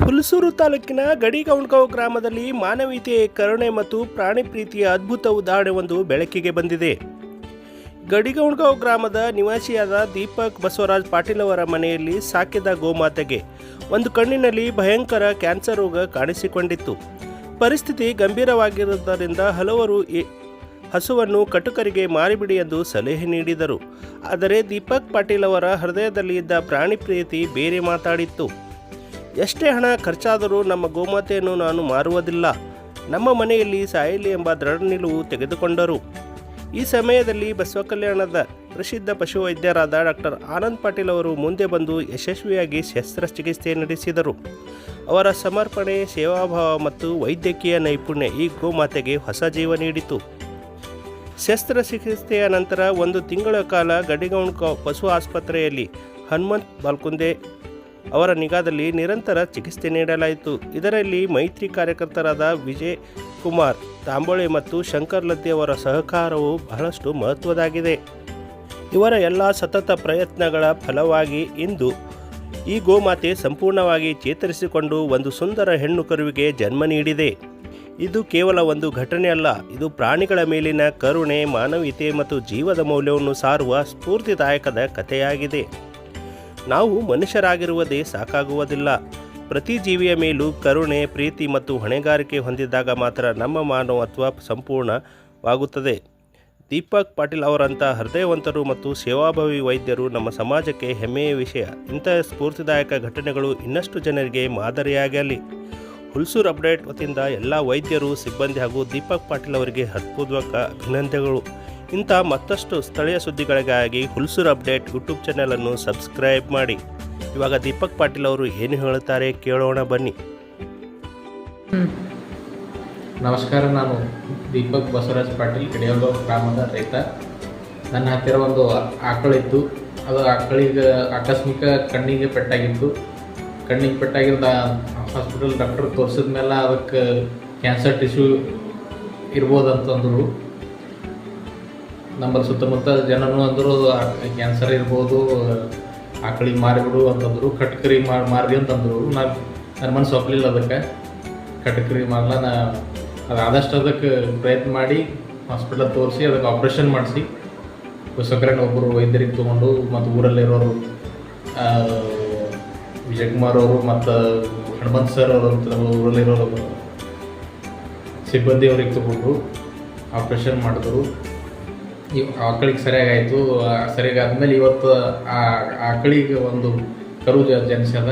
ಹುಲ್ಸೂರು ತಾಲೂಕಿನ ಗಡಿಗೌಂಡ್ಗಾಂವ್ ಗ್ರಾಮದಲ್ಲಿ ಮಾನವೀಯತೆ, ಕರುಣೆ ಮತ್ತು ಪ್ರಾಣಿ ಪ್ರೀತಿಯ ಅದ್ಭುತ ಉದಾಹರಣೆಯೊಂದು ಬೆಳಕಿಗೆ ಬಂದಿದೆ. ಗಡಿಗೌಂಡ್ಗಾಂವ್ ಗ್ರಾಮದ ನಿವಾಸಿಯಾದ ದೀಪಕ್ ಬಸವರಾಜ್ ಪಾಟೀಲ್ ಅವರ ಮನೆಯಲ್ಲಿ ಸಾಕಿದ ಗೋಮಾತೆಗೆ ಒಂದು ಕಣ್ಣಿನಲ್ಲಿ ಭಯಂಕರ ಕ್ಯಾನ್ಸರ್ ರೋಗ ಕಾಣಿಸಿಕೊಂಡಿತ್ತು. ಪರಿಸ್ಥಿತಿ ಗಂಭೀರವಾಗಿರುವುದರಿಂದ ಹಲವರು ಹಸುವನ್ನು ಕಟುಕರಿಗೆ ಮಾರಿಬಿಡಿ ಎಂದು ಸಲಹೆ ನೀಡಿದರು. ಆದರೆ ದೀಪಕ್ ಪಾಟೀಲ್ ಅವರ ಹೃದಯದಲ್ಲಿ ಇದ್ದ ಪ್ರಾಣಿ ಪ್ರೀತಿ ಬೇರೆ ಮಾತಾಡಿತ್ತು. ಎಷ್ಟೇ ಹಣ ಖರ್ಚಾದರೂ ನಮ್ಮ ಗೋಮಾತೆಯನ್ನು ನಾನು ಮಾರುವುದಿಲ್ಲ, ನಮ್ಮ ಮನೆಯಲ್ಲಿ ಸಾಯಲಿ ಎಂಬ ದೃಢ ನಿಲುವು ತೆಗೆದುಕೊಂಡರು. ಈ ಸಮಯದಲ್ಲಿ ಬಸವ ಕಲ್ಯಾಣದ ಪ್ರಸಿದ್ಧ ಪಶುವೈದ್ಯರಾದ ಡಾಕ್ಟರ್ ಆನಂದ್ ಪಾಟೀಲ್ ಅವರು ಮುಂದೆ ಬಂದು ಯಶಸ್ವಿಯಾಗಿ ಶಸ್ತ್ರಚಿಕಿತ್ಸೆ ನಡೆಸಿದರು. ಅವರ ಸಮರ್ಪಣೆ, ಸೇವಾಭಾವ ಮತ್ತು ವೈದ್ಯಕೀಯ ನೈಪುಣ್ಯ ಈ ಗೋಮಾತೆಗೆ ಹೊಸ ಜೀವ ನೀಡಿತು. ಶಸ್ತ್ರಚಿಕಿತ್ಸೆಯ ನಂತರ 1 ತಿಂಗಳ ಕಾಲ ಗಡಿಗೌಂಡ್ಗಾಂವ್ ಪಶು ಆಸ್ಪತ್ರೆಯಲ್ಲಿ ಹನುಮಂತ್ ಬಾಲ್ಕುಂದೆ ಅವರ ನಿಗಾದಲ್ಲಿ ನಿರಂತರ ಚಿಕಿತ್ಸೆ ನೀಡಲಾಯಿತು. ಇದರಲ್ಲಿ ಮೈತ್ರಿ ಕಾರ್ಯಕರ್ತರಾದ ವಿಜಯ್ ಕುಮಾರ್ ತಾಂಬೋಳೆ ಮತ್ತು ಶಂಕರ್ ಲದ್ದೆ ಅವರ ಸಹಕಾರವು ಬಹಳಷ್ಟು ಮಹತ್ವದಾಗಿದೆ. ಇವರ ಎಲ್ಲ ಸತತ ಪ್ರಯತ್ನಗಳ ಫಲವಾಗಿ ಇಂದು ಈ ಗೋಮಾತೆ ಸಂಪೂರ್ಣವಾಗಿ ಚೇತರಿಸಿಕೊಂಡು ಒಂದು ಸುಂದರ ಹೆಣ್ಣು ಕರುವಿಗೆ ಜನ್ಮ ನೀಡಿದೆ. ಇದು ಕೇವಲ ಒಂದು ಘಟನೆ ಅಲ್ಲ, ಇದು ಪ್ರಾಣಿಗಳ ಮೇಲಿನ ಕರುಣೆ, ಮಾನವೀಯತೆ ಮತ್ತು ಜೀವದ ಮೌಲ್ಯವನ್ನು ಸಾರುವ ಸ್ಫೂರ್ತಿದಾಯಕದ ಕಥೆಯಾಗಿದೆ. ನಾವು ಮನುಷ್ಯರಾಗಿರುವುದೇ ಸಾಕಾಗುವುದಿಲ್ಲ. ಪ್ರತಿ ಜೀವಿಯ ಮೇಲೂ ಕರುಣೆ, ಪ್ರೀತಿ ಮತ್ತು ಹೊಣೆಗಾರಿಕೆ ಹೊಂದಿದಾಗ ಮಾತ್ರ ನಮ್ಮ ಮಾನವತ್ವ ಸಂಪೂರ್ಣವಾಗುತ್ತದೆ. ದೀಪಕ್ ಪಾಟೀಲ್ ಅವರಂಥ ಹೃದಯವಂತರು ಮತ್ತು ಸೇವಾಭಾವಿ ವೈದ್ಯರು ನಮ್ಮ ಸಮಾಜಕ್ಕೆ ಹೆಮ್ಮೆಯ ವಿಷಯ. ಇಂತಹ ಸ್ಫೂರ್ತಿದಾಯಕ ಘಟನೆಗಳು ಇನ್ನಷ್ಟು ಜನರಿಗೆ ಮಾದರಿಯಾಗಲಿ. ಹುಲ್ಸೂರು ಅಪ್ಡೇಟ್ ವತಿಯಿಂದ ಎಲ್ಲ ವೈದ್ಯರು, ಸಿಬ್ಬಂದಿ ಹಾಗೂ ದೀಪಕ್ ಪಾಟೀಲ್ ಅವರಿಗೆ ಹೃತ್ಪೂರ್ವಕ ಅಭಿನಂದನೆಗಳು. ಇಂಥ ಮತ್ತಷ್ಟು ಸ್ಥಳೀಯ ಸುದ್ದಿಗಳಿಗಾಗಿ ಹುಲ್ಸೂರು ಅಪ್ಡೇಟ್ ಯೂಟ್ಯೂಬ್ ಚಾನಲನ್ನು ಸಬ್ಸ್ಕ್ರೈಬ್ ಮಾಡಿ. ಇವಾಗ ದೀಪಕ್ ಪಾಟೀಲ್ ಅವರು ಏನು ಹೇಳುತ್ತಾರೆ ಕೇಳೋಣ ಬನ್ನಿ. ನಮಸ್ಕಾರ, ನಾನು ದೀಪಕ್ ಬಸವರಾಜ್ ಪಾಟೀಲ್, ಗಡಿಗೌಂಡ್ಗಾಂವ್ ಗ್ರಾಮದ ರೈತ. ನನ್ನ ಹತ್ತಿರ ಒಂದು ಆಕಳಿತ್ತು. ಅದು ಆಕಳಿಗೆ ಆಕಸ್ಮಿಕ ಕಣ್ಣಿಗೆ ಪೆಟ್ಟಾಗಿತ್ತು. ಕಣ್ಣಿಗೆ ಪೆಟ್ಟಾಗಿದ್ದ ಹಾಸ್ಪಿಟಲ್ ಡಾಕ್ಟರ್ ತೋರಿಸಿದ ಮೇಲೆ ಅದಕ್ಕೆ ಕ್ಯಾನ್ಸರ್ ಟಿಶ್ಯೂ ಇರ್ಬೋದಂತಂದರು. ನಮ್ಮ ಸುತ್ತಮುತ್ತ ಜನನೂ ಅಂದರು ಕ್ಯಾನ್ಸರ್ ಇರ್ಬೋದು, ಆಕಳಿಗೆ ಮಾರಿಬಿಡು ಅಂತಂದರು. ಕಟ್ಕರಿ ಮಾರಿ ಅಂತಂದರು. ನನ್ನ ಮನಸ್ಸು ಒಪ್ಪಲಿಲ್ಲ. ಅದಕ್ಕೆ ಕಟ್ಕರಿ ಮಾರಲ್ಲ, ಅದು ಆದಷ್ಟು ಅದಕ್ಕೆ ಪ್ರಯತ್ನ ಮಾಡಿ ಹಾಸ್ಪಿಟಲ್ ತೋರಿಸಿ ಅದಕ್ಕೆ ಆಪ್ರೇಷನ್ ಮಾಡಿಸಿ ಹೊಸಕರನ್ನು ಒಬ್ಬರು ವೈದ್ಯರಿಗೆ ತೊಗೊಂಡು ಮತ್ತು ಊರಲ್ಲಿರೋರು ವಿಜಯಕುಮಾರ್ ಅವರು ಮತ್ತು ಹನುಮಂತ್ ಸರ್ ಅವರು ಅಂತ ಊರಲ್ಲಿರೋರು ಸಿಬ್ಬಂದಿ ಅವ್ರಿಗೆ ತೊಗೊಂಡು ಆಪ್ರೇಷನ್ ಮಾಡಿದ್ರು. ಈ ಆಕಳಿಗೆ ಸರಿಯಾಗಾಯಿತು. ಸರಿಯಾಗಾದ್ಮೇಲೆ ಇವತ್ತು ಆ ಆಕಳಿಗೆ ಒಂದು ಕರು ಜನಿಸ್ಯದ.